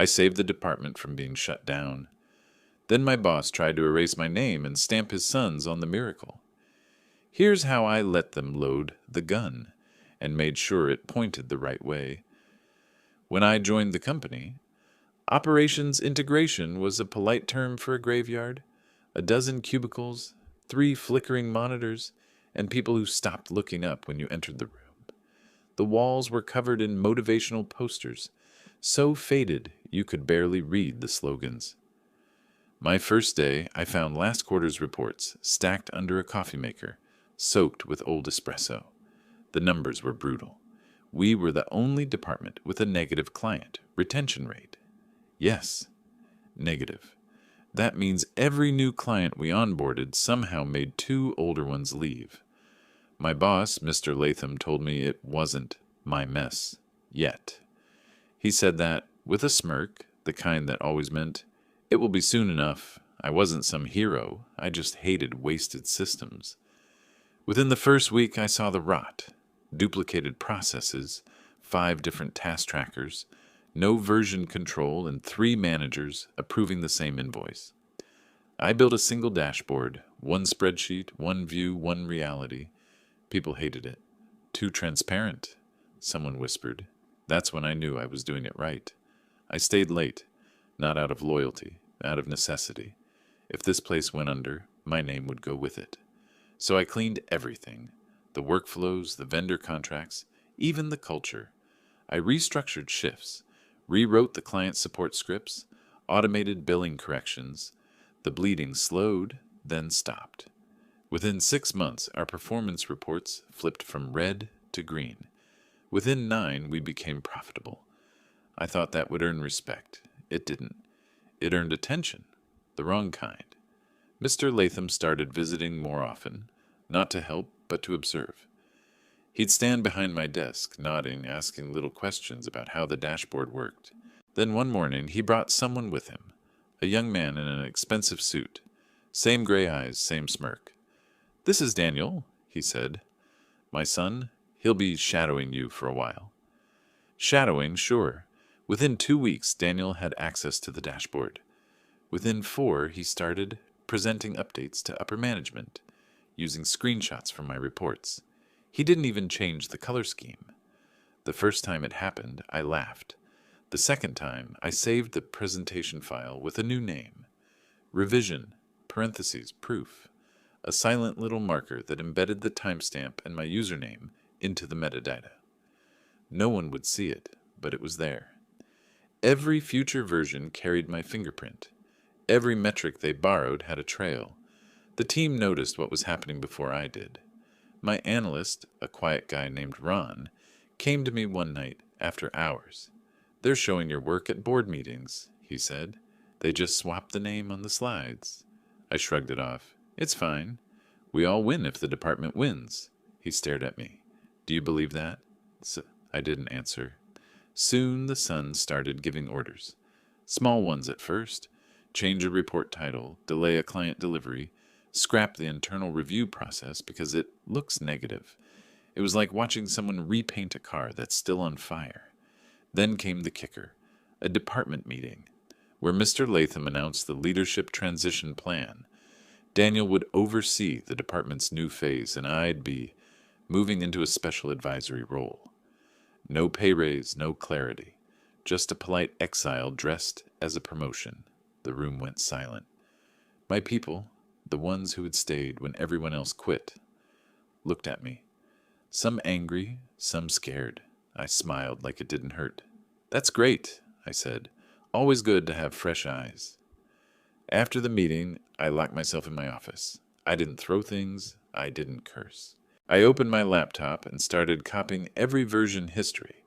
I saved the department from being shut down. Then my boss tried to erase my name and stamp his sons on the miracle. Here's how I let them load the gun and made sure it pointed the right way. When I joined the company, operations integration was a polite term for a graveyard. A dozen cubicles, 3 flickering monitors, and people who stopped looking up when you entered the room. The walls were covered in motivational posters, so faded you could barely read the slogans. My first day, I found last quarter's reports stacked under a coffee maker, soaked with old espresso. The numbers were brutal. We were the only department with a negative client retention rate. Yes, negative. That means every new client we onboarded somehow made 2 older ones leave. My boss, Mr. Latham, told me it wasn't my mess yet. He said that, with a smirk, the kind that always meant, it will be soon enough. I wasn't some hero. I just hated wasted systems. Within the first week, I saw the rot. Duplicated processes, 5 different task trackers, no version control, and 3 managers approving the same invoice. I built a single dashboard, 1 spreadsheet, 1 view, 1 reality. People hated it. Too transparent, someone whispered. That's when I knew I was doing it right. I stayed late, not out of loyalty, out of necessity. If this place went under, my name would go with it. So I cleaned everything, the workflows, the vendor contracts, even the culture. I restructured shifts, rewrote the client support scripts, automated billing corrections. The bleeding slowed, then stopped. Within 6 months, our performance reports flipped from red to green. Within 9, we became profitable. I thought that would earn respect. It didn't. It earned attention, the wrong kind. Mr. Latham started visiting more often, not to help, but to observe. He'd stand behind my desk, nodding, asking little questions about how the dashboard worked. Then one morning, he brought someone with him, a young man in an expensive suit. Same gray eyes, same smirk. "This is Daniel," he said. "My son, he'll be shadowing you for a while." Shadowing, sure. Within 2 weeks, Daniel had access to the dashboard. Within 4, he started presenting updates to upper management, using screenshots from my reports. He didn't even change the color scheme. The first time it happened, I laughed. The second time, I saved the presentation file with a new name. Revision, parentheses, proof. A silent little marker that embedded the timestamp and my username into the metadata. No one would see it, but it was there. Every future version carried my fingerprint. Every metric they borrowed had a trail. The team noticed what was happening before I did. My analyst, a quiet guy named Ron, came to me one night after hours. "They're showing your work at board meetings," he said. "They just swapped the name on the slides." I shrugged it off. "It's fine. We all win if the department wins." He stared at me. "Do you believe that?" I didn't answer. Soon the sun started giving orders. Small ones at first. Change a report title, delay a client delivery, scrap the internal review process because it looks negative. It was like watching someone repaint a car that's still on fire. Then came the kicker, a department meeting, where Mr. Latham announced the leadership transition plan. Daniel would oversee the department's new phase, and I'd be moving into a special advisory role. No pay raise, no clarity, just a polite exile dressed as a promotion. The room went silent. My people, the ones who had stayed when everyone else quit, looked at me. Some angry, some scared. I smiled like it didn't hurt. "That's great," I said. "Always good to have fresh eyes." After the meeting, I locked myself in my office. I didn't throw things. I didn't curse. I opened my laptop and started copying every version history,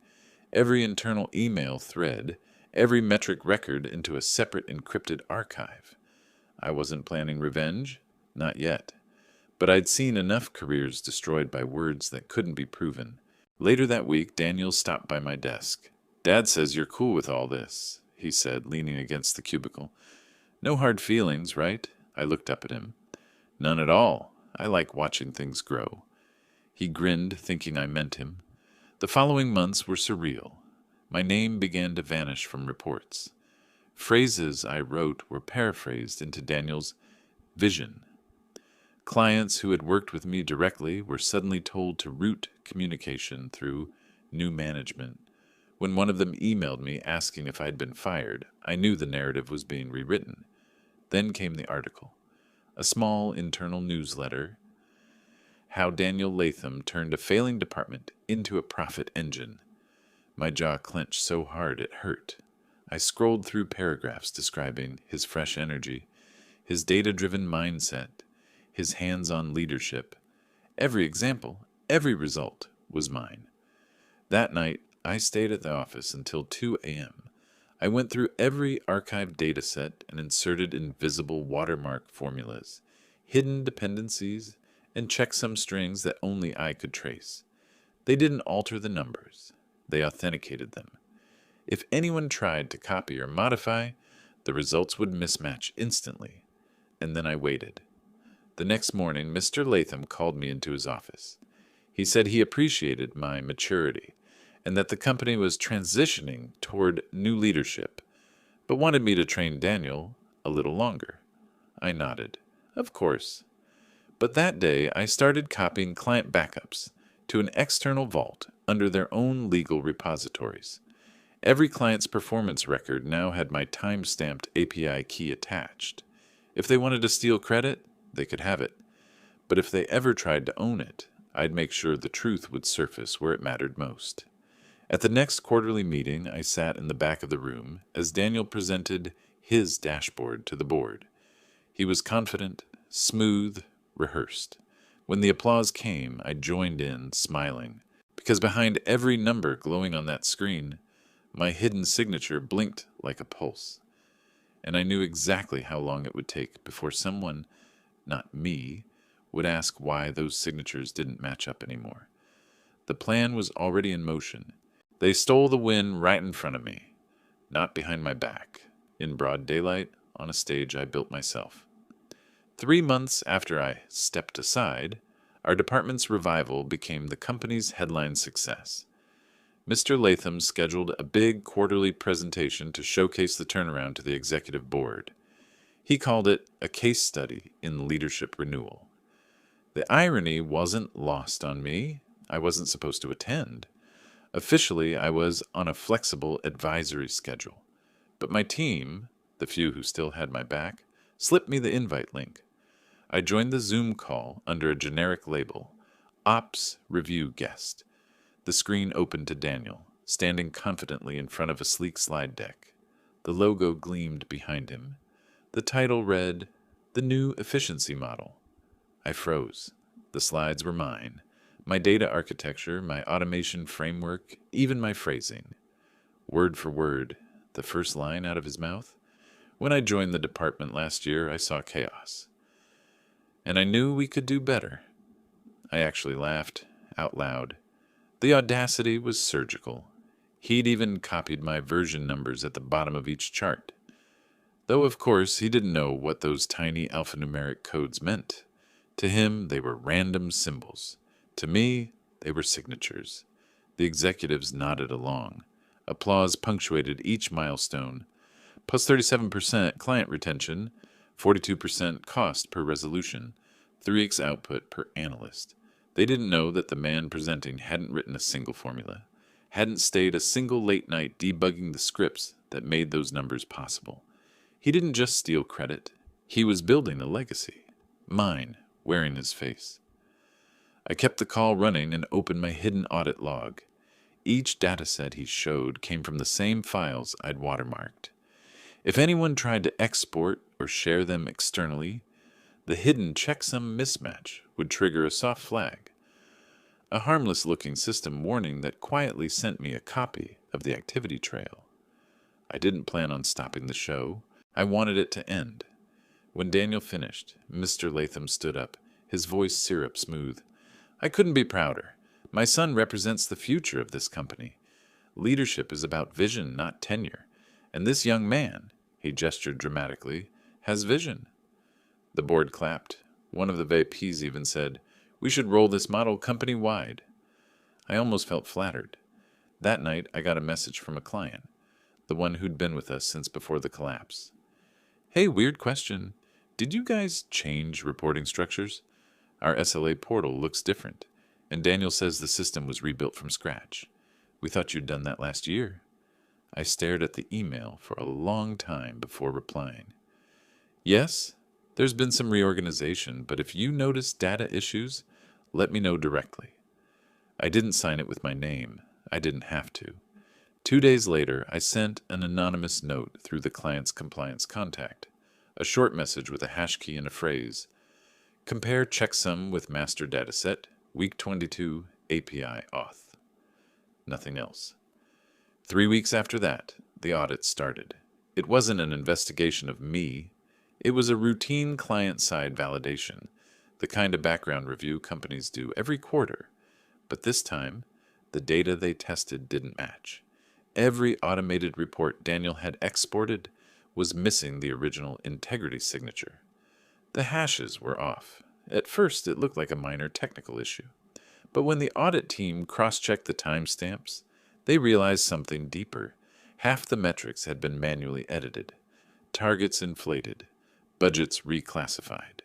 every internal email thread, every metric record into a separate encrypted archive. I wasn't planning revenge, not yet. But I'd seen enough careers destroyed by words that couldn't be proven. Later that week, Daniel stopped by my desk. "Dad says you're cool with all this," he said, leaning against the cubicle. "No hard feelings, right?" I looked up at him. "None at all. I like watching things grow." He grinned, thinking I meant him. The following months were surreal. My name began to vanish from reports. Phrases I wrote were paraphrased into Daniel's vision. Clients who had worked with me directly were suddenly told to route communication through new management. When one of them emailed me asking if I'd been fired, I knew the narrative was being rewritten. Then came the article, a small internal newsletter, how Daniel Latham turned a failing department into a profit engine. My jaw clenched so hard it hurt. I scrolled through paragraphs describing his fresh energy, his data-driven mindset, his hands-on leadership. Every example, every result was mine. That night, I stayed at the office until 2 a.m. I went through every archived dataset and inserted invisible watermark formulas, hidden dependencies, and checksum strings that only I could trace. They didn't alter the numbers. They authenticated them. If anyone tried to copy or modify, the results would mismatch instantly. And then I waited. The next morning, Mr. Latham called me into his office. He said he appreciated my maturity and that the company was transitioning toward new leadership, but wanted me to train Daniel a little longer. I nodded. Of course. But that day, I started copying client backups to an external vault under their own legal repositories. Every client's performance record now had my time-stamped API key attached. If they wanted to steal credit, they could have it. But if they ever tried to own it, I'd make sure the truth would surface where it mattered most. At the next quarterly meeting, I sat in the back of the room as Daniel presented his dashboard to the board. He was confident, smooth, rehearsed. When the applause came, I joined in, smiling, because behind every number glowing on that screen, my hidden signature blinked like a pulse. And I knew exactly how long it would take before someone, not me, would ask why those signatures didn't match up anymore. The plan was already in motion. They stole the win right in front of me, not behind my back, in broad daylight on a stage I built myself. 3 months after I stepped aside, our department's revival became the company's headline success. Mr. Latham scheduled a big quarterly presentation to showcase the turnaround to the executive board. He called it a case study in leadership renewal. The irony wasn't lost on me. I wasn't supposed to attend. Officially, I was on a flexible advisory schedule. But my team, the few who still had my back, slipped me the invite link. I joined the Zoom call under a generic label, Ops Review Guest. The screen opened to Daniel, standing confidently in front of a sleek slide deck. The logo gleamed behind him. The title read, The New Efficiency Model. I froze. The slides were mine. My data architecture, my automation framework, even my phrasing. Word for word, the first line out of his mouth. When I joined the department last year, I saw chaos. And I knew we could do better. I actually laughed out loud. The audacity was surgical. He'd even copied my version numbers at the bottom of each chart. Though, of course, he didn't know what those tiny alphanumeric codes meant. To him, they were random symbols. To me, they were signatures. The executives nodded along. Applause punctuated each milestone. Plus 37% client retention, 42% cost per resolution, 3x output per analyst. They didn't know that the man presenting hadn't written a single formula, hadn't stayed a single late night debugging the scripts that made those numbers possible. He didn't just steal credit. He was building a legacy. Mine, wearing his face. I kept the call running and opened my hidden audit log. Each dataset he showed came from the same files I'd watermarked. If anyone tried to export or share them externally, the hidden checksum mismatch would trigger a soft flag, a harmless-looking system warning that quietly sent me a copy of the activity trail. I didn't plan on stopping the show. I wanted it to end. When Daniel finished, Mr. Latham stood up, his voice syrup smooth. I couldn't be prouder. My son represents the future of this company. Leadership is about vision, not tenure. And this young man, he gestured dramatically, has vision. The board clapped. One of the VPs even said, "We should roll this model company-wide." I almost felt flattered. That night, I got a message from a client. The the one who'd been with us since before the collapse. "Hey, weird question. Did you guys change reporting structures? Our SLA portal looks different, and Daniel says the system was rebuilt from scratch. We thought you'd done that last year." I stared at the email for a long time before replying. "Yes, there's been some reorganization, but if you notice data issues, let me know directly." I didn't sign it with my name. I didn't have to. 2 days later, I sent an anonymous note through the client's compliance contact, a short message with a hash key and a phrase. "Compare checksum with master dataset, week 22, API auth." Nothing else. 3 weeks after that, the audit started. It wasn't an investigation of me. It was a routine client-side validation, the kind of background review companies do every quarter. But this time, the data they tested didn't match. Every automated report Daniel had exported was missing the original integrity signature. The hashes were off. At first, it looked like a minor technical issue. But when the audit team cross-checked the timestamps, they realized something deeper. Half the metrics had been manually edited, targets inflated, budgets reclassified.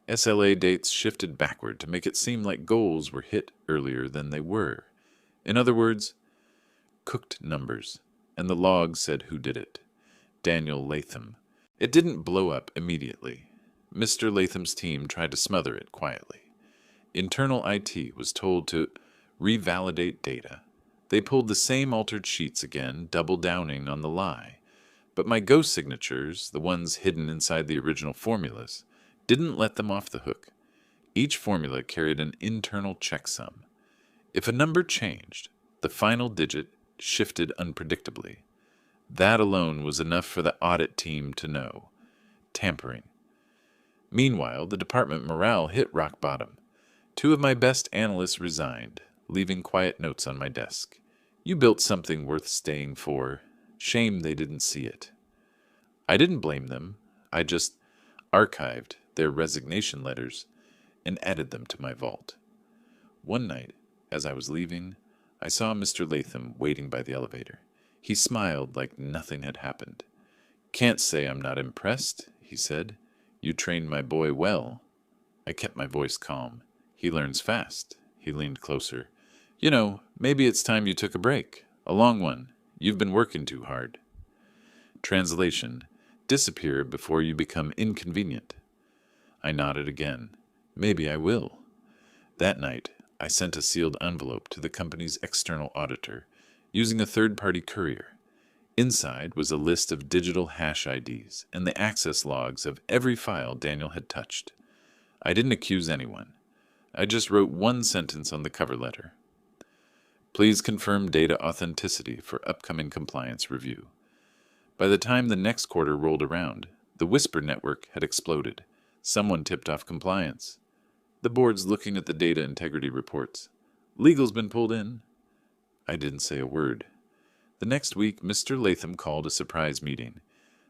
SLA dates shifted backward to make it seem like goals were hit earlier than they were. In other words, cooked numbers, and the log said who did it. Daniel Latham. It didn't blow up immediately. Mr. Latham's team tried to smother it quietly. Internal IT was told to revalidate data. They pulled the same altered sheets again, double downing on the lie. But my ghost signatures, the ones hidden inside the original formulas, didn't let them off the hook. Each formula carried an internal checksum. If a number changed, the final digit shifted unpredictably. That alone was enough for the audit team to know. Tampering. Meanwhile, the department morale hit rock bottom. 2 of my best analysts resigned, leaving quiet notes on my desk. "You built something worth staying for. Shame they didn't see it." I didn't blame them. I just archived their resignation letters and added them to my vault. One night, as I was leaving, I saw Mr. Latham waiting by the elevator. He smiled like nothing had happened. "Can't say I'm not impressed," he said. "You trained my boy well." I kept my voice calm. "He learns fast." He leaned closer. "You know, maybe it's time you took a break. A long one. You've been working too hard." Translation: disappear before you become inconvenient. I nodded again. Maybe I will. That night, I sent a sealed envelope to the company's external auditor, using a third-party courier. Inside was a list of digital hash IDs and the access logs of every file Daniel had touched. I didn't accuse anyone. I just wrote one sentence on the cover letter. "Please confirm data authenticity for upcoming compliance review." By the time the next quarter rolled around, the Whisper network had exploded. Someone tipped off compliance. The board's looking at the data integrity reports. "Legal's been pulled in." I didn't say a word. The next week, Mr. Latham called a surprise meeting.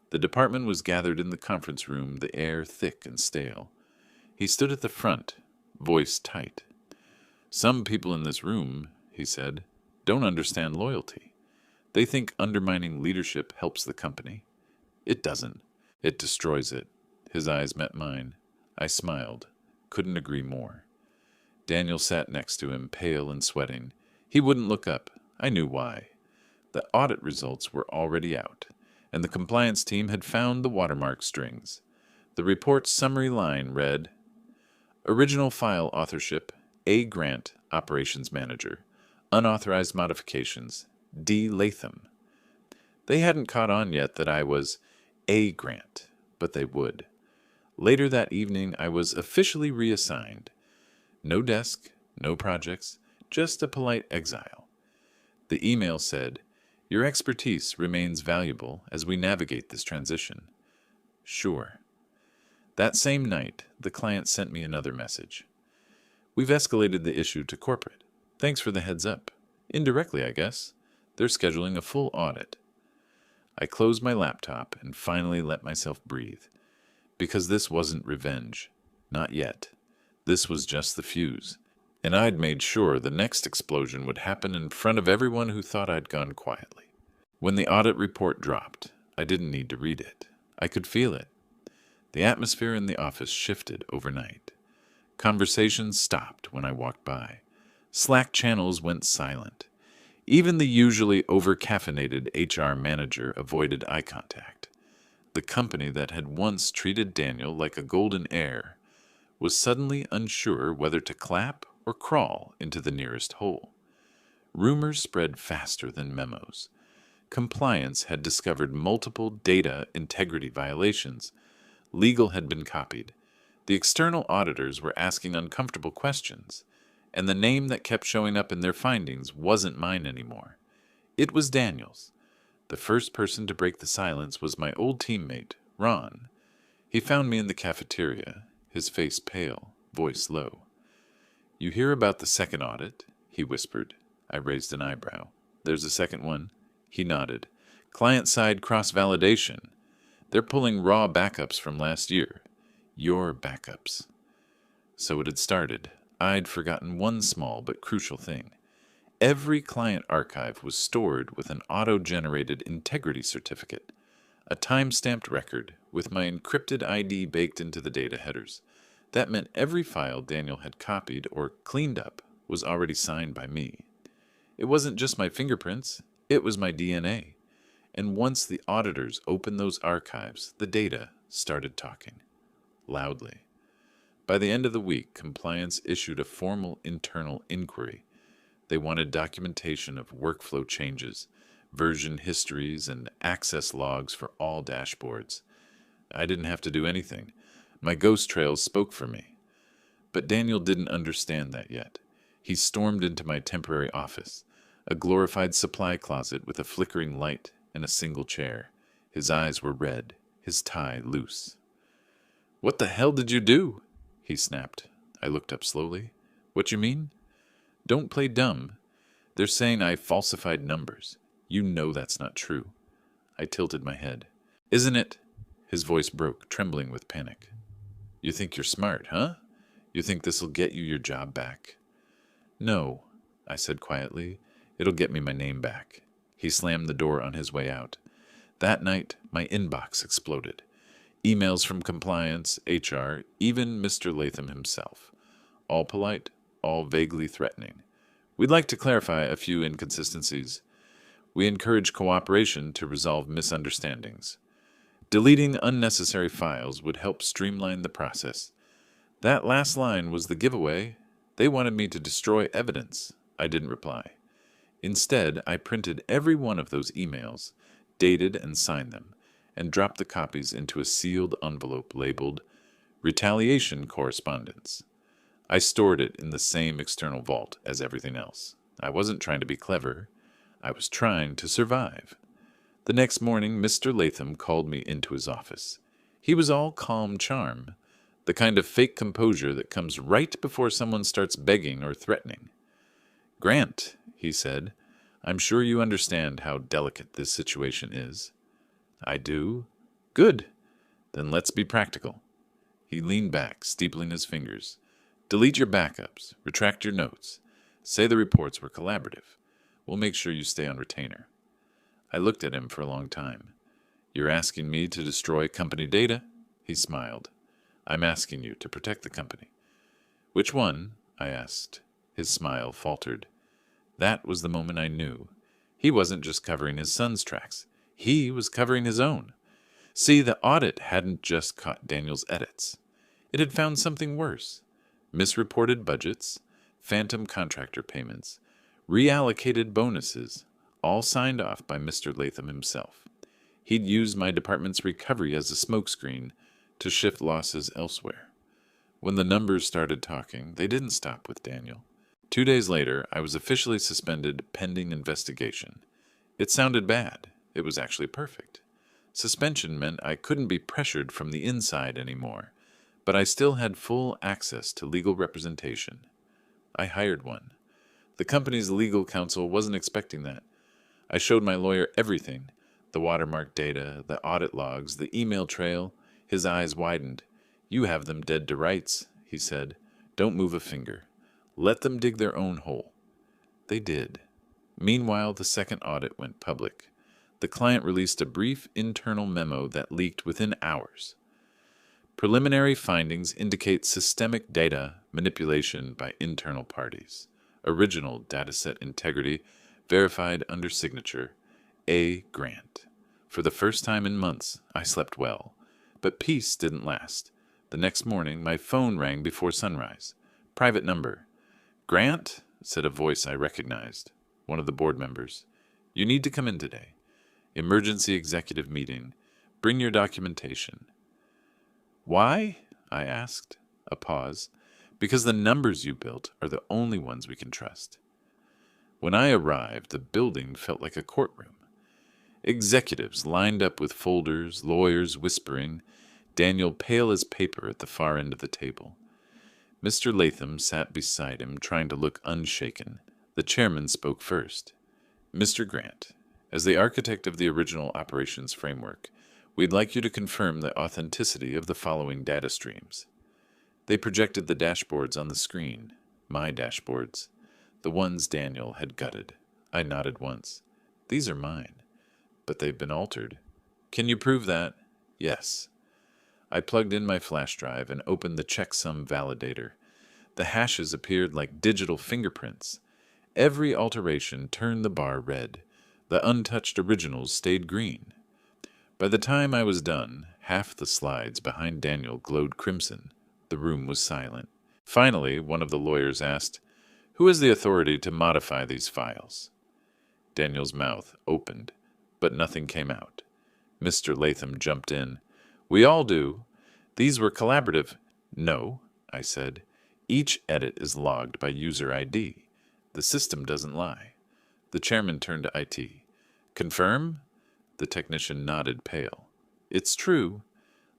The department was gathered in the conference room, the air thick and stale. He stood at the front, voice tight. "Some people in this room," he said, "don't understand loyalty. They think undermining leadership helps the company. It doesn't. It destroys it." His eyes met mine. I smiled. Couldn't agree more. Daniel sat next to him, pale and sweating. He wouldn't look up. I knew why. The audit results were already out, and the compliance team had found the watermark strings. The report's summary line read, "Original file authorship, A. Grant, Operations Manager. Unauthorized modifications, D. Latham." They hadn't caught on yet that I was A. Grant, but they would. Later that evening, I was officially reassigned. No desk, no projects, just a polite exile. The email said, "Your expertise remains valuable as we navigate this transition." Sure. That same night, the client sent me another message. "We've escalated the issue to corporate. Thanks for the heads up. Indirectly, I guess. They're scheduling a full audit." I closed my laptop and finally let myself breathe. Because this wasn't revenge. Not yet. This was just the fuse. And I'd made sure the next explosion would happen in front of everyone who thought I'd gone quietly. When the audit report dropped, I didn't need to read it. I could feel it. The atmosphere in the office shifted overnight. Conversations stopped when I walked by. Slack channels went silent. Even the usually over-caffeinated HR manager avoided eye contact. The company that had once treated Daniel like a golden heir was suddenly unsure whether to clap or crawl into the nearest hole. Rumors spread faster than memos. Compliance had discovered multiple data integrity violations. Legal had been copied. The external auditors were asking uncomfortable questions, and the name that kept showing up in their findings wasn't mine anymore. It was Daniel's. The first person to break the silence was my old teammate, Ron. He found me in the cafeteria, his face pale, voice low. "You hear about the second audit?" he whispered. I raised an eyebrow. "There's a second one?" He nodded. "Client-side cross-validation. They're pulling raw backups from last year. Your backups." So it had started. I'd forgotten one small but crucial thing. Every client archive was stored with an auto-generated integrity certificate, a time-stamped record with my encrypted ID baked into the data headers. That meant every file Daniel had copied or cleaned up was already signed by me. It wasn't just my fingerprints, it was my DNA. And once the auditors opened those archives, the data started talking. Loudly. By the end of the week, compliance issued a formal internal inquiry. They wanted documentation of workflow changes, version histories, and access logs for all dashboards. I didn't have to do anything. My ghost trails spoke for me. But Daniel didn't understand that yet. He stormed into my temporary office, a glorified supply closet with a flickering light and a single chair. His eyes were red, his tie loose. "What the hell did you do?" he snapped. I looked up slowly. "What you mean?" "Don't play dumb. They're saying I falsified numbers. You know that's not true." I tilted my head. "Isn't it?" His voice broke, trembling with panic. "You think you're smart, huh? You think this'll get you your job back?" "No," I said quietly. "It'll get me my name back." He slammed the door on his way out. That night, my inbox exploded. Emails from compliance, HR, even Mr. Latham himself. All polite, all vaguely threatening. "We'd like to clarify a few inconsistencies. We encourage cooperation to resolve misunderstandings. Deleting unnecessary files would help streamline the process." That last line was the giveaway. They wanted me to destroy evidence. I didn't reply. Instead, I printed every one of those emails, dated and signed them, and dropped the copies into a sealed envelope labeled Retaliation Correspondence. I stored it in the same external vault as everything else. I wasn't trying to be clever. I was trying to survive. The next morning, Mr. Latham called me into his office. He was all calm charm, the kind of fake composure that comes right before someone starts begging or threatening. "Grant," he said, "I'm sure you understand how delicate this situation is." "I do." "Good. Then let's be practical." He leaned back, steepling his fingers. "Delete your backups. Retract your notes. Say the reports were collaborative. We'll make sure you stay on retainer." I looked at him for a long time. "You're asking me to destroy company data?" He smiled. "I'm asking you to protect the company." "Which one?" I asked. His smile faltered. That was the moment I knew. He wasn't just covering his son's tracks. He was covering his own. See, the audit hadn't just caught Daniel's edits. It had found something worse. Misreported budgets, phantom contractor payments, reallocated bonuses, all signed off by Mr. Latham himself. He'd used my department's recovery as a smokescreen to shift losses elsewhere. When the numbers started talking, they didn't stop with Daniel. 2 days later, I was officially suspended pending investigation. It sounded bad. It was actually perfect. Suspension meant I couldn't be pressured from the inside anymore, but I still had full access to legal representation. I hired one. The company's legal counsel wasn't expecting that. I showed my lawyer everything, the watermark data, the audit logs, the email trail. His eyes widened. "You have them dead to rights," he said. "Don't move a finger. Let them dig their own hole." They did. Meanwhile, the second audit went public. The client released a brief internal memo that leaked within hours. Preliminary findings indicate systemic data manipulation by internal parties. Original dataset integrity verified under signature A. Grant. For the first time in months, I slept well. But peace didn't last. The next morning, my phone rang before sunrise. Private number. Grant? Said a voice I recognized. One of the board members. You need to come in today. Emergency executive meeting. Bring your documentation. Why? I asked. A pause. Because the numbers you built are the only ones we can trust. When I arrived, the building felt like a courtroom. Executives lined up with folders, lawyers whispering, Daniel pale as paper at the far end of the table. Mr. Latham sat beside him, trying to look unshaken. The chairman spoke first. Mr. Grant, as the architect of the original operations framework, we'd like you to confirm the authenticity of the following data streams. They projected the dashboards on the screen, my dashboards, the ones Daniel had gutted. I nodded once. These are mine. But they've been altered. Can you prove that? Yes. I plugged in my flash drive and opened the checksum validator. The hashes appeared like digital fingerprints. Every alteration turned the bar red. The untouched originals stayed green. By the time I was done, half the slides behind Daniel glowed crimson. The room was silent. Finally, one of the lawyers asked, Who has the authority to modify these files? Daniel's mouth opened, but nothing came out. Mr. Latham jumped in. We all do. These were collaborative. No, I said. Each edit is logged by user ID. The system doesn't lie. The chairman turned to IT. Confirm? The technician nodded pale. It's true.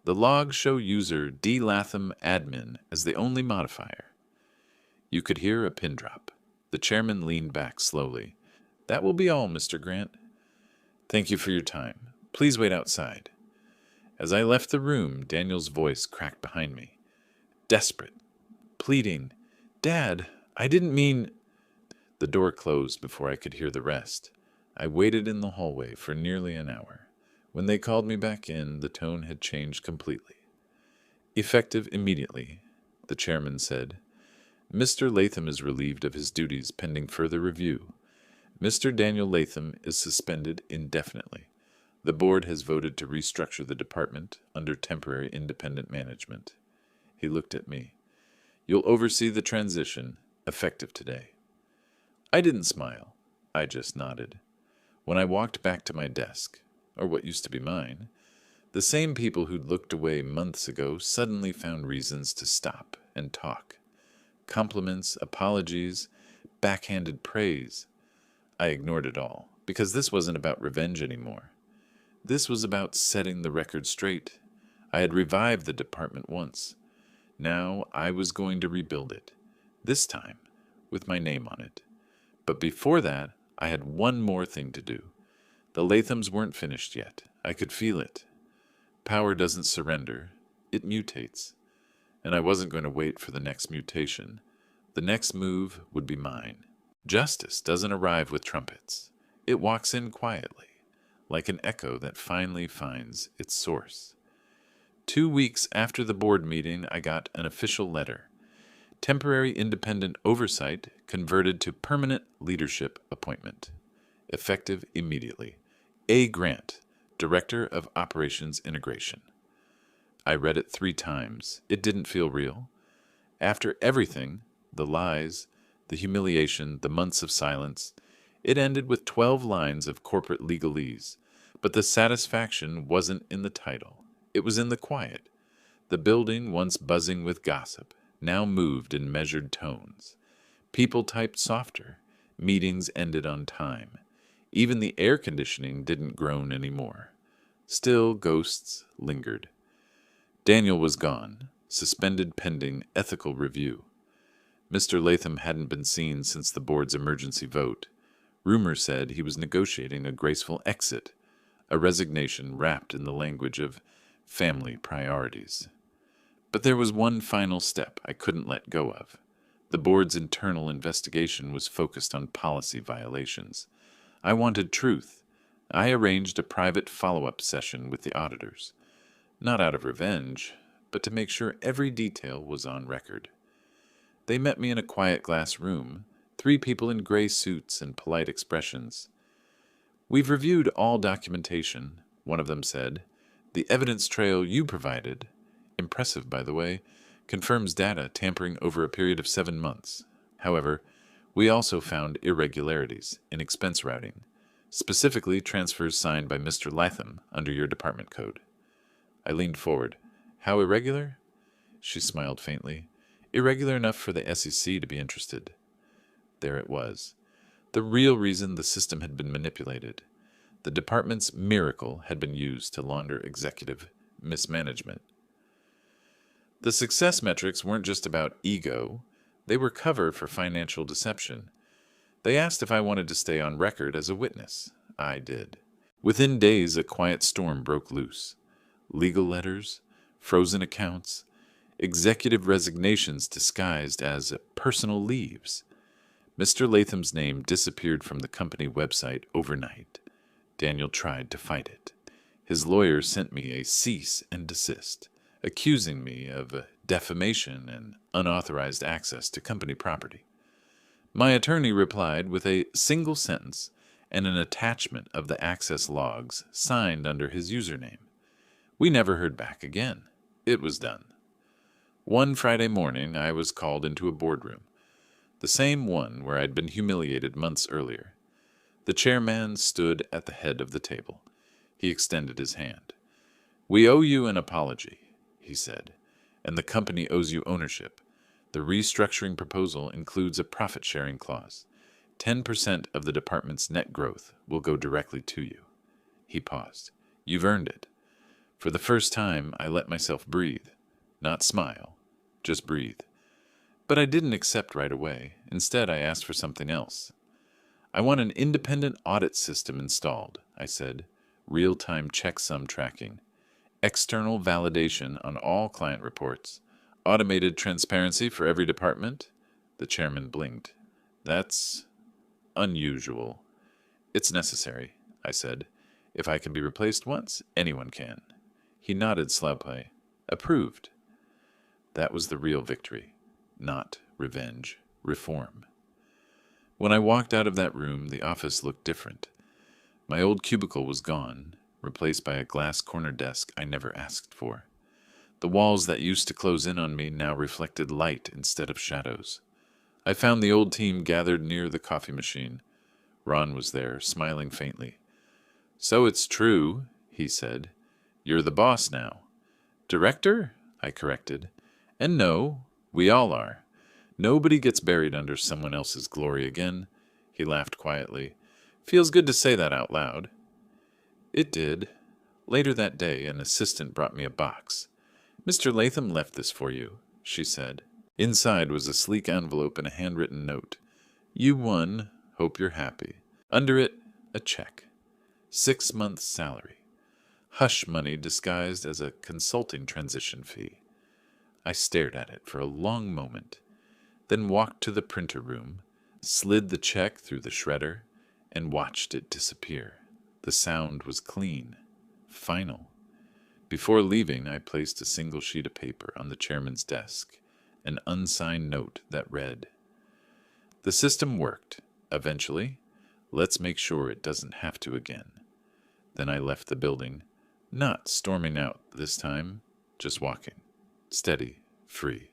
The logs show user D. Latham admin as the only modifier. You could hear a pin drop. The chairman leaned back slowly. That will be all, Mr. Grant. Thank you for your time. Please wait outside. As I left the room, Daniel's voice cracked behind me. Desperate. Pleading. Dad, I didn't mean... The door closed before I could hear the rest. I waited in the hallway for nearly an hour. When they called me back in, the tone had changed completely. Effective immediately, the chairman said. Mr. Latham is relieved of his duties pending further review. Mr. Daniel Latham is suspended indefinitely. The board has voted to restructure the department under temporary independent management. He looked at me. You'll oversee the transition, effective today. I didn't smile. I just nodded. When I walked back to my desk, or what used to be mine, the same people who'd looked away months ago suddenly found reasons to stop and talk. Compliments, apologies, backhanded praise. I ignored it all, because this wasn't about revenge anymore. This was about setting the record straight. I had revived the department once. Now I was going to rebuild it, this time with my name on it. But before that, I had one more thing to do. The Lathams weren't finished yet. I could feel it. Power doesn't surrender. It mutates. And I wasn't going to wait for the next mutation. The next move would be mine. Justice doesn't arrive with trumpets. It walks in quietly, like an echo that finally finds its source. 2 weeks after the board meeting, I got an official letter. Temporary independent oversight converted to permanent leadership appointment. Effective immediately. A. Grant, Director of Operations Integration. I read it 3 times. It didn't feel real. After everything, the lies, the humiliation, the months of silence, it ended with 12 lines of corporate legalese. But the satisfaction wasn't in the title. It was in the quiet. The building, once buzzing with gossip, now moved in measured tones. People typed softer. Meetings ended on time. Even the air conditioning didn't groan anymore. Still, ghosts lingered. Daniel was gone, suspended pending ethical review. Mr. Latham hadn't been seen since the board's emergency vote. Rumor said he was negotiating a graceful exit, a resignation wrapped in the language of family priorities. But there was one final step I couldn't let go of. The board's internal investigation was focused on policy violations. I wanted truth. I arranged a private follow-up session with the auditors, not out of revenge, but to make sure every detail was on record. They met me in a quiet glass room, 3 people in gray suits and polite expressions. "We've reviewed all documentation," one of them said. "The evidence trail you provided, impressive by the way, confirms data tampering over a period of 7 months. However, we also found irregularities in expense routing, specifically transfers signed by Mr. Latham under your department code." I leaned forward. "How irregular?" She smiled faintly. "Irregular enough for the SEC to be interested." There it was. The real reason the system had been manipulated. The department's miracle had been used to launder executive mismanagement. The success metrics weren't just about ego. They were cover for financial deception. They asked if I wanted to stay on record as a witness. I did. Within days, a quiet storm broke loose. Legal letters, frozen accounts, executive resignations disguised as personal leaves. Mr. Latham's name disappeared from the company website overnight. Daniel tried to fight it. His lawyer sent me a cease and desist, accusing me of defamation and unauthorized access to company property. My attorney replied with a single sentence and an attachment of the access logs signed under his username. We never heard back again. It was done. One Friday morning, I was called into a boardroom, the same one where I'd been humiliated months earlier. The chairman stood at the head of the table. He extended his hand. "We owe you an apology," he said, "and the company owes you ownership. The restructuring proposal includes a profit-sharing clause. 10% of the department's net growth will go directly to you." He paused. "You've earned it." For the first time, I let myself breathe. Not smile, just breathe. But I didn't accept right away. Instead, I asked for something else. "I want an independent audit system installed," I said. "Real-time checksum tracking, external validation on all client reports, automated transparency for every department." The chairman blinked. "That's unusual." "It's necessary," I said. "If I can be replaced once, anyone can." He nodded slightly. "Approved." That was the real victory. Not revenge. Reform. When I walked out of that room, the office looked different. My old cubicle was gone, replaced by a glass corner desk I never asked for. The walls that used to close in on me now reflected light instead of shadows. I found the old team gathered near the coffee machine. Ron was there, smiling faintly. "So it's true," he said. "You're the boss now." "Director?" I corrected. "And no, we all are. Nobody gets buried under someone else's glory again." He laughed quietly. "Feels good to say that out loud." It did. Later that day, an assistant brought me a box. "Mr. Latham left this for you," she said. Inside was a sleek envelope and a handwritten note. "You won. Hope you're happy." Under it, a check. 6 months' salary. Hush money disguised as a consulting transition fee. I stared at it for a long moment, then walked to the printer room, slid the check through the shredder, and watched it disappear. The sound was clean, final. Before leaving, I placed a single sheet of paper on the chairman's desk, an unsigned note that read, "The system worked. Eventually, let's make sure it doesn't have to again." Then I left the building, not storming out this time, just walking, steady, free.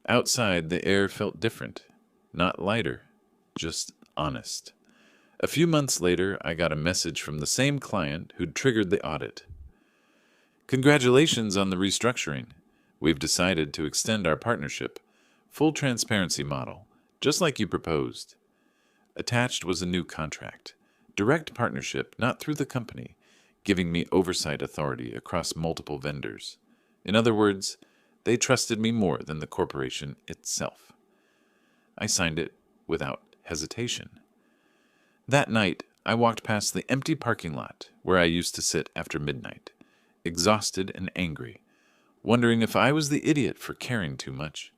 Outside, the air felt different, not lighter, just honest. A few months later, I got a message from the same client who'd triggered the audit. "Congratulations on the restructuring. We've decided to extend our partnership. Full transparency model, just like you proposed." Attached was a new contract. Direct partnership, not through the company, giving me oversight authority across multiple vendors. In other words, they trusted me more than the corporation itself. I signed it without hesitation. That night, I walked past the empty parking lot where I used to sit after midnight, exhausted and angry, wondering if I was the idiot for caring too much.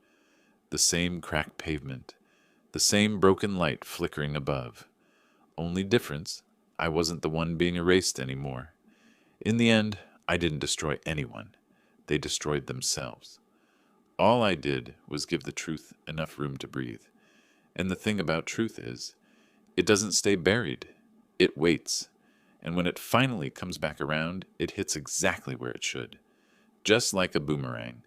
The same cracked pavement, the same broken light flickering above. Only difference, I wasn't the one being erased anymore. In the end, I didn't destroy anyone. They destroyed themselves. All I did was give the truth enough room to breathe. And the thing about truth is, it doesn't stay buried. It waits. And when it finally comes back around, it hits exactly where it should. Just like a boomerang.